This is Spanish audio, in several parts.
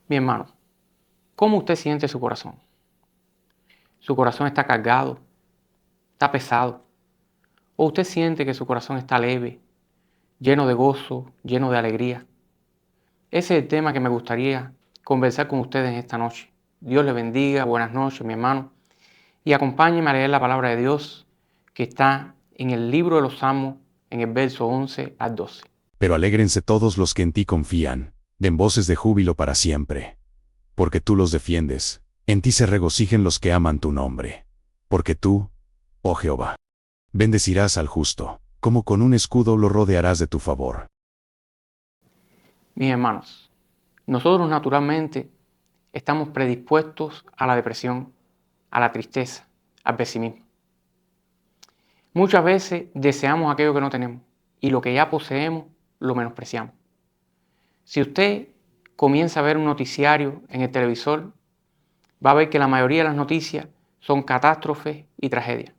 Mi hermano, ¿cómo usted siente su corazón? ¿Su corazón está cargado? ¿Está pesado? ¿O usted siente que su corazón está leve, lleno de gozo, lleno de alegría? Ese es el tema que me gustaría conversar con ustedes en esta noche. Dios les bendiga, buenas noches, mi hermano, y acompáñenme a leer la palabra de Dios que está en el libro de los Salmos, en el verso 11 al 12. Pero alégrense todos los que en ti confían, den voces de júbilo para siempre. Porque tú los defiendes, en ti se regocijen los que aman tu nombre. Porque tú, oh Jehová, bendecirás al justo, como con un escudo lo rodearás de tu favor. Mis hermanos, nosotros naturalmente estamos predispuestos a la depresión, a la tristeza, al pesimismo. Muchas veces deseamos aquello que no tenemos y lo que ya poseemos lo menospreciamos. Si usted comienza a ver un noticiario en el televisor, va a ver que la mayoría de las noticias son catástrofes y tragedias.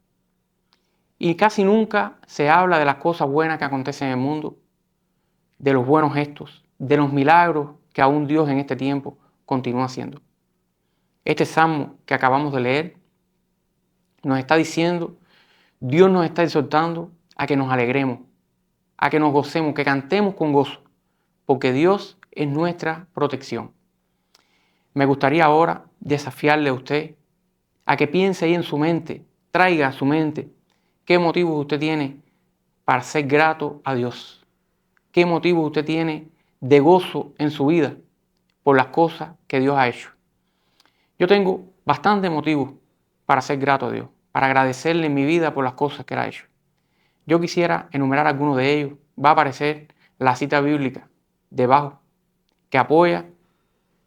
Y casi nunca se habla de las cosas buenas que acontecen en el mundo, de los buenos gestos, de los milagros que aún Dios en este tiempo continúa haciendo. Este salmo que acabamos de leer nos está diciendo, Dios nos está exhortando a que nos alegremos, a que nos gocemos, que cantemos con gozo, porque Dios es nuestra protección. Me gustaría ahora desafiarle a usted a que piense ahí en su mente, traiga a su mente qué motivos usted tiene para ser grato a Dios, qué motivos usted tiene de gozo en su vida por las cosas que Dios ha hecho. Yo tengo bastante motivos para ser grato a Dios, para agradecerle en mi vida por las cosas que Él ha hecho. Yo quisiera enumerar algunos de ellos. Va a aparecer la cita bíblica debajo, que apoya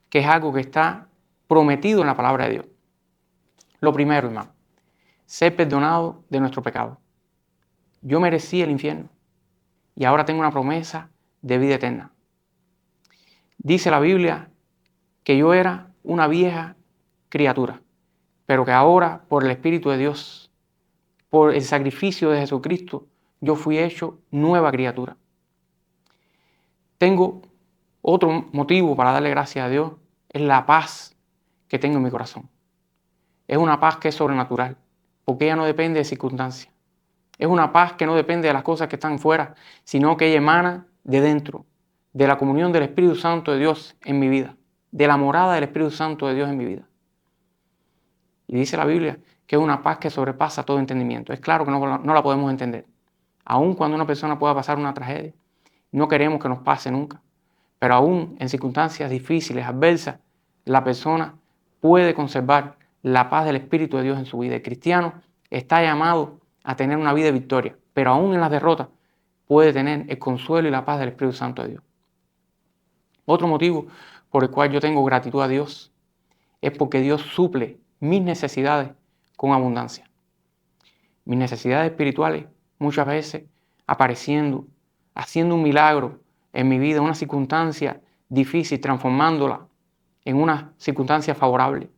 que es algo que está prometido en la palabra de Dios. Lo primero, hermano, ser perdonado de nuestro pecado. Yo merecía el infierno y ahora tengo una promesa de vida eterna. Dice la Biblia que yo era una vieja criatura, pero que ahora, por el Espíritu de Dios, por el sacrificio de Jesucristo, yo fui hecho nueva criatura. Tengo otro motivo para darle gracias a Dios, es la paz que tengo en mi corazón. Es una paz que es sobrenatural, porque ella no depende de circunstancias. Es una paz que no depende de las cosas que están fuera, sino que ella emana de dentro, de la comunión del Espíritu Santo de Dios en mi vida, de la morada del Espíritu Santo de Dios en mi vida. Y dice la Biblia que es una paz que sobrepasa todo entendimiento. Es claro que no la podemos entender. Aun cuando una persona pueda pasar una tragedia, no queremos que nos pase nunca. Pero aún en circunstancias difíciles, adversas, la persona puede conservar la paz del Espíritu de Dios en su vida. El cristiano está llamado a tener una vida de victoria, pero aún en las derrotas puede tener el consuelo y la paz del Espíritu Santo de Dios. Otro motivo por el cual yo tengo gratitud a Dios es porque Dios suple mis necesidades con abundancia. Mis necesidades espirituales muchas veces apareciendo, haciendo un milagro en mi vida, una circunstancia difícil, transformándola en una circunstancia favorable,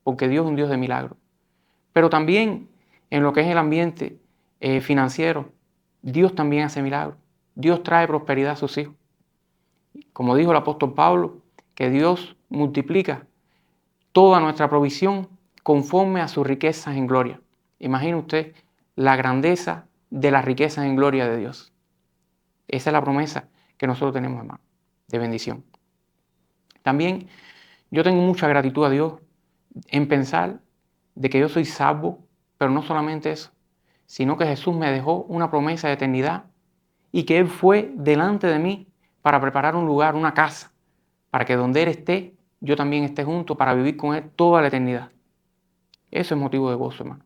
porque Dios es un Dios de milagros. Pero también en lo que es el ambiente financiero, Dios también hace milagros. Dios trae prosperidad a sus hijos. Como dijo el apóstol Pablo, que Dios multiplica toda nuestra provisión conforme a sus riquezas en gloria. Imagine usted la grandeza de las riquezas en gloria de Dios. Esa es la promesa que nosotros tenemos, hermano, de bendición. También yo tengo mucha gratitud a Dios en pensar de que yo soy salvo, pero no solamente eso, sino que Jesús me dejó una promesa de eternidad y que Él fue delante de mí para preparar un lugar, una casa, para que donde Él esté, yo también esté junto para vivir con Él toda la eternidad. Eso es motivo de gozo, hermano.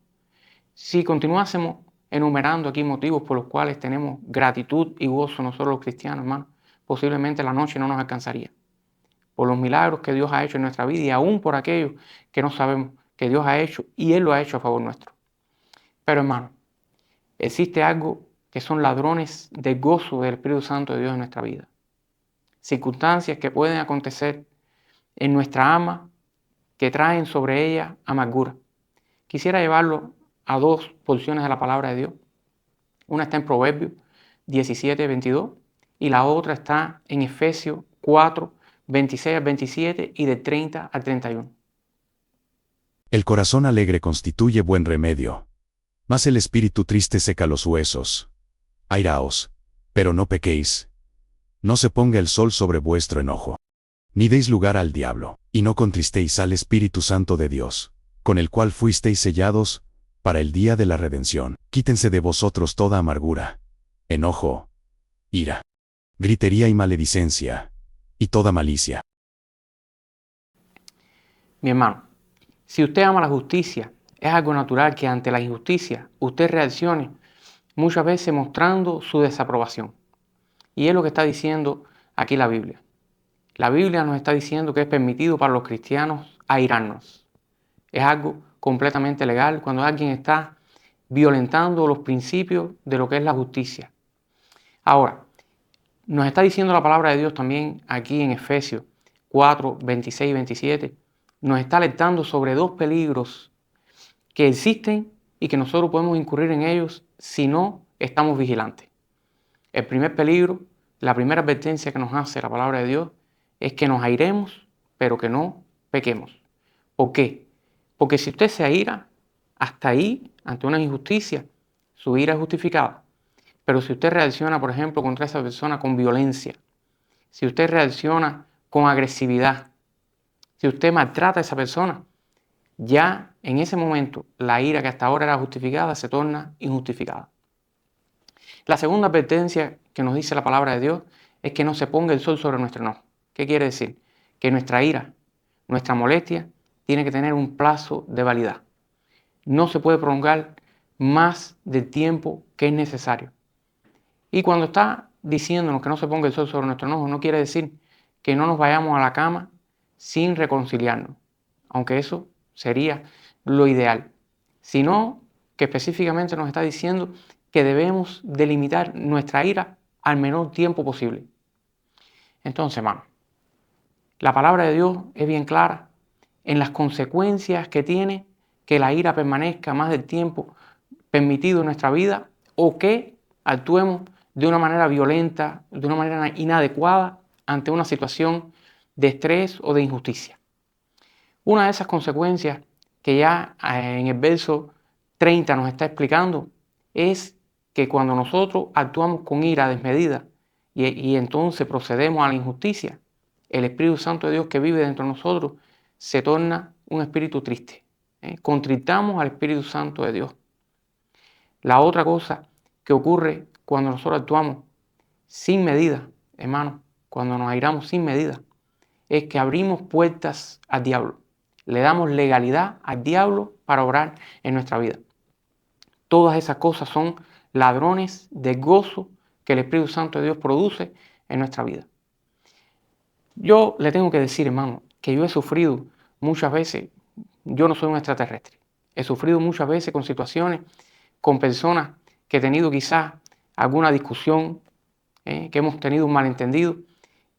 Si continuásemos enumerando aquí motivos por los cuales tenemos gratitud y gozo nosotros los cristianos, hermano, posiblemente la noche no nos alcanzaría. Por los milagros que Dios ha hecho en nuestra vida y aún por aquellos que no sabemos que Dios ha hecho y Él lo ha hecho a favor nuestro. Pero hermano, existe algo que son ladrones del gozo del Espíritu Santo de Dios en nuestra vida. Circunstancias que pueden acontecer en nuestra alma que traen sobre ella amargura. Quisiera llevarlo a dos porciones de la palabra de Dios. Una está en Proverbios 17, 22 y la otra está en Efesios 4, 26 al 27 y del 30 al 31. El corazón alegre constituye buen remedio, mas el espíritu triste seca los huesos. Airaos, pero no pequéis. No se ponga el sol sobre vuestro enojo. Ni deis lugar al diablo, y no contristéis al Espíritu Santo de Dios, con el cual fuisteis sellados para el día de la redención. Quítense de vosotros toda amargura, enojo, ira, gritería y maledicencia, y toda malicia. Mi hermano, si usted ama la justicia, es algo natural que ante la injusticia usted reaccione muchas veces mostrando su desaprobación. Y es lo que está diciendo aquí la Biblia. La Biblia nos está diciendo que es permitido para los cristianos airarnos. Es algo completamente legal cuando alguien está violentando los principios de lo que es la justicia. Ahora, nos está diciendo la palabra de Dios también aquí en Efesios 4, 26 y 27. Nos está alertando sobre dos peligros que existen y que nosotros podemos incurrir en ellos si no estamos vigilantes. El primer peligro, la primera advertencia que nos hace la palabra de Dios es que nos airemos, pero que no pequemos. ¿Por qué? Porque si usted se aira, hasta ahí, ante una injusticia, su ira es justificada. Pero si usted reacciona, por ejemplo, contra esa persona con violencia, si usted reacciona con agresividad, si usted maltrata a esa persona, ya en ese momento la ira que hasta ahora era justificada se torna injustificada. La segunda advertencia que nos dice la palabra de Dios es que no se ponga el sol sobre nuestro enojo. ¿Qué quiere decir? Que nuestra ira, nuestra molestia, tiene que tener un plazo de validad. No se puede prolongar más del tiempo que es necesario. Y cuando está diciéndonos que no se ponga el sol sobre nuestro enojo, no quiere decir que no nos vayamos a la cama sin reconciliarnos, aunque eso sería lo ideal, sino que específicamente nos está diciendo que debemos delimitar nuestra ira al menor tiempo posible. Entonces, hermano, la palabra de Dios es bien clara en las consecuencias que tiene que la ira permanezca más del tiempo permitido en nuestra vida o que actuemos de una manera violenta, de una manera inadecuada ante una situación de estrés o de injusticia. Una de esas consecuencias que ya en el verso 30 nos está explicando es que cuando nosotros actuamos con ira desmedida y entonces procedemos a la injusticia, el Espíritu Santo de Dios que vive dentro de nosotros se torna un espíritu triste. Contritamos al Espíritu Santo de Dios. La otra cosa que ocurre cuando nosotros actuamos sin medida, hermano, cuando nos airamos sin medida, es que abrimos puertas al diablo. Le damos legalidad al diablo para obrar en nuestra vida. Todas esas cosas son ladrones de gozo que el Espíritu Santo de Dios produce en nuestra vida. Yo le tengo que decir, hermano, que yo he sufrido muchas veces, yo no soy un extraterrestre, he sufrido muchas veces con situaciones, con personas que he tenido quizás alguna discusión, que hemos tenido un malentendido,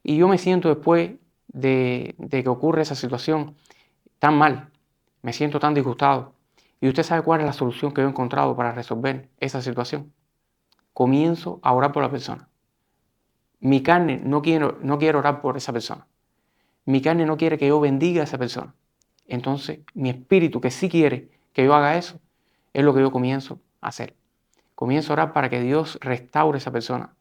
y yo me siento después de que ocurre esa situación tan mal, me siento tan disgustado. ¿Y usted sabe cuál es la solución que yo he encontrado para resolver esa situación? Comienzo a orar por la persona. Mi carne no quiere orar por esa persona. Mi carne no quiere que yo bendiga a esa persona. Entonces, mi espíritu, que sí quiere que yo haga eso, es lo que yo comienzo a hacer. Comienzo a orar para que Dios restaure a esa persona,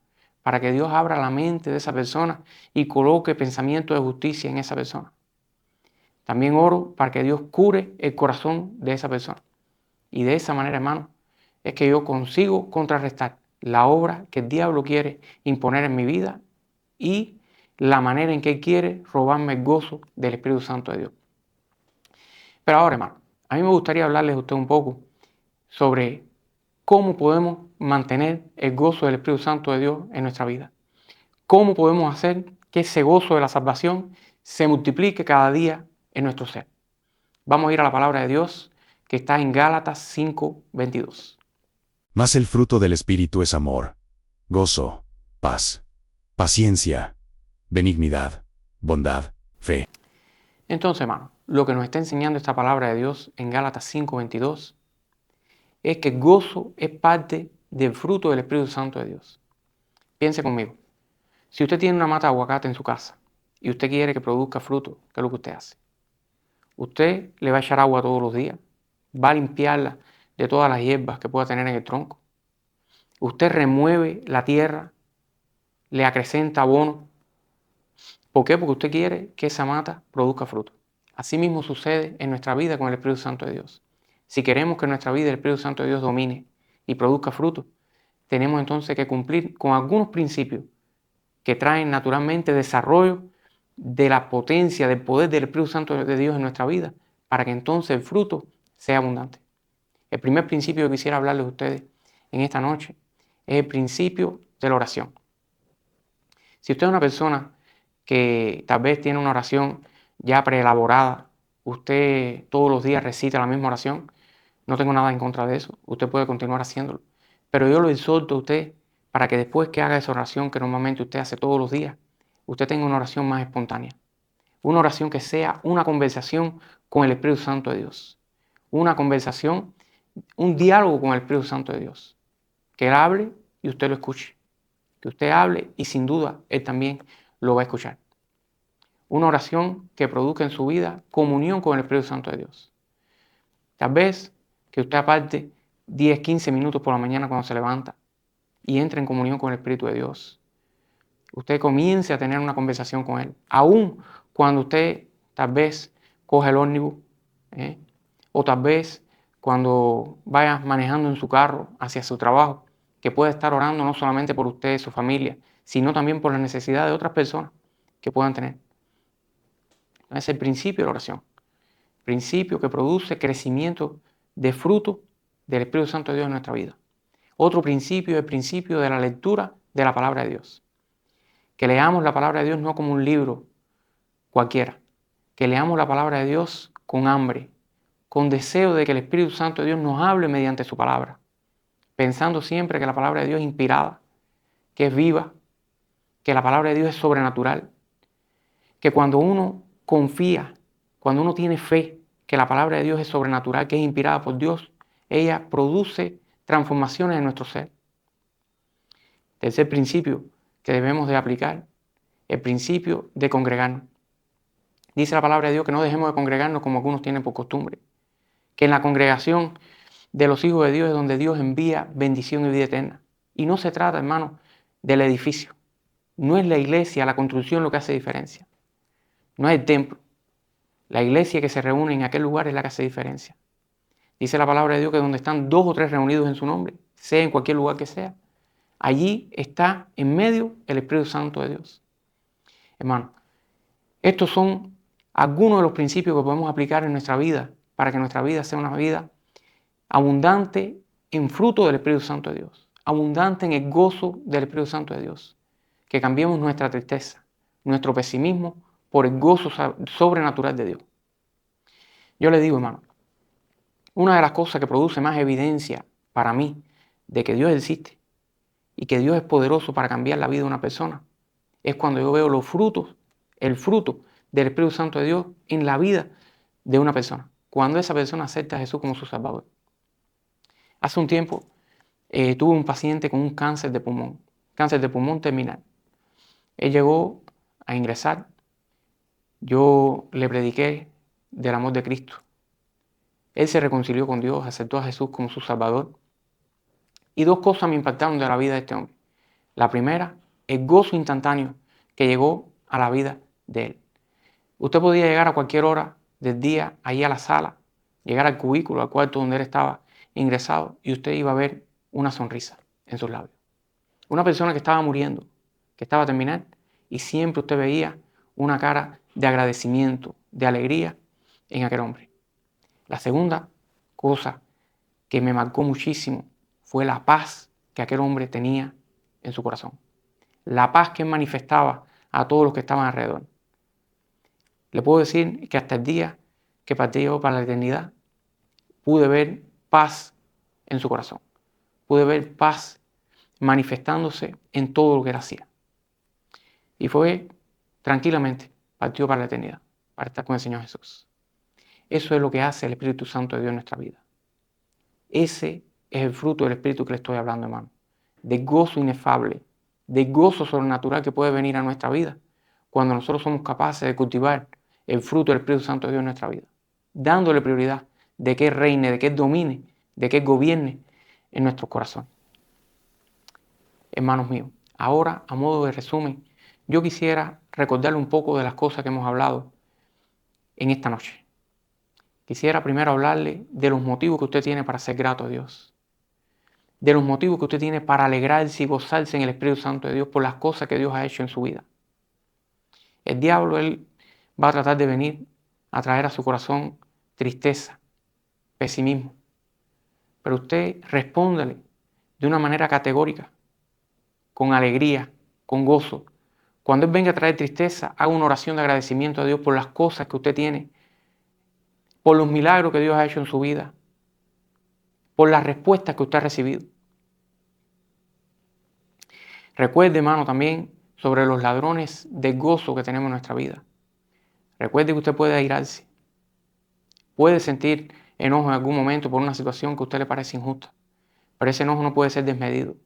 para que Dios abra la mente de esa persona y coloque pensamiento de justicia en esa persona. También oro para que Dios cure el corazón de esa persona. Y de esa manera, hermano, es que yo consigo contrarrestar la obra que el diablo quiere imponer en mi vida y la manera en que él quiere robarme el gozo del Espíritu Santo de Dios. Pero ahora, hermano, a mí me gustaría hablarles a usted un poco sobre cómo podemos mantener el gozo del Espíritu Santo de Dios en nuestra vida. Cómo podemos hacer que ese gozo de la salvación se multiplique cada día en nuestro ser. Vamos a ir a la palabra de Dios que está en Gálatas 5:22. Mas el fruto del Espíritu es amor, gozo, paz, paciencia, benignidad, bondad, fe. Entonces, hermano, lo que nos está enseñando esta palabra de Dios en Gálatas 5:22 es que el gozo es parte del fruto del Espíritu Santo de Dios. Piense conmigo. Si usted tiene una mata de aguacate en su casa y usted quiere que produzca fruto, ¿qué es lo que usted hace? Usted le va a echar agua todos los días, va a limpiarla de todas las hierbas que pueda tener en el tronco. Usted remueve la tierra, le acrecenta abono. ¿Por qué? Porque usted quiere que esa mata produzca fruto. Así mismo sucede en nuestra vida con el Espíritu Santo de Dios. Si queremos que en nuestra vida el Espíritu Santo de Dios domine y produzca fruto, tenemos entonces que cumplir con algunos principios que traen naturalmente desarrollo de la potencia, del poder del Espíritu Santo de Dios en nuestra vida, para que entonces el fruto sea abundante. El primer principio que quisiera hablarles a ustedes en esta noche es el principio de la oración. Si usted es una persona que tal vez tiene una oración ya preelaborada, usted todos los días recita la misma oración, no tengo nada en contra de eso, usted puede continuar haciéndolo. Pero yo lo exhorto a usted para que después que haga esa oración que normalmente usted hace todos los días, usted tenga una oración más espontánea. Una oración que sea una conversación con el Espíritu Santo de Dios. Una conversación, un diálogo con el Espíritu Santo de Dios. Que Él hable y usted lo escuche. Que usted hable y sin duda Él también lo va a escuchar. Una oración que produzca en su vida comunión con el Espíritu Santo de Dios. Tal vez que usted aparte 10, 15 minutos por la mañana cuando se levanta y entre en comunión con el Espíritu de Dios. Usted comience a tener una conversación con Él. Aún cuando usted tal vez coge el ómnibus, o tal vez cuando vaya manejando en su carro hacia su trabajo, que pueda estar orando no solamente por usted y su familia, sino también por las necesidades de otras personas que puedan tener. Es el principio de la oración. Principio que produce crecimiento de fruto del Espíritu Santo de Dios en nuestra vida. Otro principio es el principio de la lectura de la palabra de Dios. Que leamos la palabra de Dios no como un libro cualquiera. Que leamos la palabra de Dios con hambre, con deseo de que el Espíritu Santo de Dios nos hable mediante su palabra. Pensando siempre que la palabra de Dios es inspirada, que es viva, que la palabra de Dios es sobrenatural. Que cuando uno confía, cuando uno tiene fe que la palabra de Dios es sobrenatural, que es inspirada por Dios, ella produce transformaciones en nuestro ser. Tercer principio que debemos de aplicar, el principio de congregarnos. Dice la palabra de Dios que no dejemos de congregarnos como algunos tienen por costumbre. Que en la congregación de los hijos de Dios es donde Dios envía bendición y vida eterna. Y no se trata, hermano, del edificio. No es la iglesia, la construcción lo que hace diferencia. No es el templo. La iglesia que se reúne en aquel lugar es la que hace diferencia. Dice la palabra de Dios que donde están 2 o 3 reunidos en su nombre, sea en cualquier lugar que sea, allí está en medio el Espíritu Santo de Dios. Hermano, estos son algunos de los principios que podemos aplicar en nuestra vida para que nuestra vida sea una vida abundante en fruto del Espíritu Santo de Dios, abundante en el gozo del Espíritu Santo de Dios, que cambiemos nuestra tristeza, nuestro pesimismo por el gozo sobrenatural de Dios. Yo le digo, hermano, una de las cosas que produce más evidencia para mí de que Dios existe y que Dios es poderoso para cambiar la vida de una persona es cuando yo veo los frutos, el fruto del Espíritu Santo de Dios en la vida de una persona, cuando esa persona acepta a Jesús como su Salvador. Hace un tiempo tuve un paciente con un cáncer de pulmón terminal. Él llegó a ingresar, yo le prediqué del amor de Cristo. Él se reconcilió con Dios, aceptó a Jesús como su Salvador. Y 2 cosas me impactaron de la vida de este hombre. La primera, el gozo instantáneo que llegó a la vida de él. Usted podía llegar a cualquier hora del día, ahí a la sala, llegar al cubículo, al cuarto donde él estaba ingresado, y usted iba a ver una sonrisa en sus labios. Una persona que estaba muriendo, que estaba a terminar, y siempre usted veía una cara de agradecimiento, de alegría en aquel hombre. La segunda cosa que me marcó muchísimo fue la paz que aquel hombre tenía en su corazón. La paz que él manifestaba a todos los que estaban alrededor. Le puedo decir que hasta el día que partió para la eternidad, pude ver paz en su corazón. Pude ver paz manifestándose en todo lo que él hacía. Y fue tranquilamente, partió para la eternidad, para estar con el Señor Jesús. Eso es lo que hace el Espíritu Santo de Dios en nuestra vida. Ese es el fruto del Espíritu que le estoy hablando, hermano. De gozo inefable, de gozo sobrenatural que puede venir a nuestra vida cuando nosotros somos capaces de cultivar el fruto del Espíritu Santo de Dios en nuestra vida, dándole prioridad de que reine, de que domine, de que gobierne en nuestros corazones. Hermanos míos, ahora, a modo de resumen, yo quisiera recordarle un poco de las cosas que hemos hablado en esta noche. Quisiera primero hablarle de los motivos que usted tiene para ser grato a Dios, de los motivos que usted tiene para alegrarse y gozarse en el Espíritu Santo de Dios por las cosas que Dios ha hecho en su vida. El diablo, él va a tratar de venir a traer a su corazón tristeza, pesimismo, pero usted respóndale de una manera categórica, con alegría, con gozo. Cuando Él venga a traer tristeza, haga una oración de agradecimiento a Dios por las cosas que usted tiene, por los milagros que Dios ha hecho en su vida, por las respuestas que usted ha recibido. Recuerde, hermano, también sobre los ladrones de gozo que tenemos en nuestra vida. Recuerde que usted puede airarse, puede sentir enojo en algún momento por una situación que a usted le parece injusta, pero ese enojo no puede ser desmedido.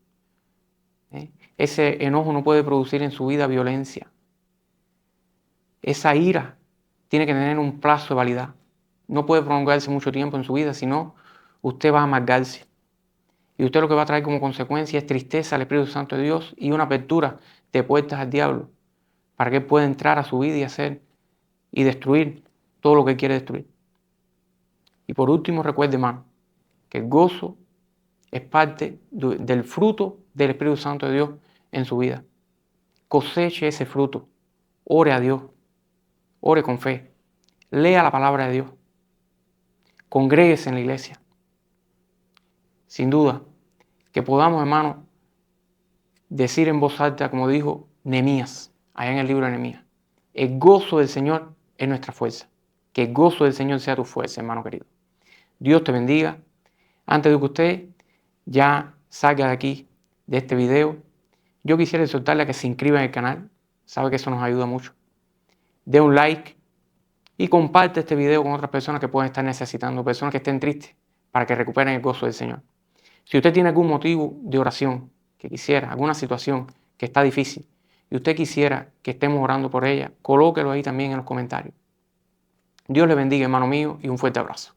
Ese enojo no puede producir en su vida violencia. Esa ira tiene que tener un plazo de validad. No puede prolongarse mucho tiempo en su vida, sino usted va a amargarse. Y usted lo que va a traer como consecuencia es tristeza al Espíritu Santo de Dios y una apertura de puertas al diablo para que Él pueda entrar a su vida y hacer y destruir todo lo que Él quiere destruir. Y por último, recuerde, hermano, que el gozo es parte del fruto del Espíritu Santo de Dios en su vida. Coseche ese fruto. Ore a Dios. Ore con fe. Lea la palabra de Dios. Congréguese en la iglesia. Sin duda, que podamos, hermano, decir en voz alta, como dijo Nehemías, allá en el libro de Nehemías, el gozo del Señor es nuestra fuerza. Que el gozo del Señor sea tu fuerza, hermano querido. Dios te bendiga. Antes de que usted ya salga de aquí, de este video, yo quisiera exhortarle a que se inscriba en el canal. Sabe que eso nos ayuda mucho. Dé un like y comparte este video con otras personas que pueden estar necesitando, personas que estén tristes, para que recuperen el gozo del Señor. Si usted tiene algún motivo de oración que quisiera, alguna situación que está difícil, y usted quisiera que estemos orando por ella, colóquelo ahí también en los comentarios. Dios le bendiga, hermano mío, y un fuerte abrazo.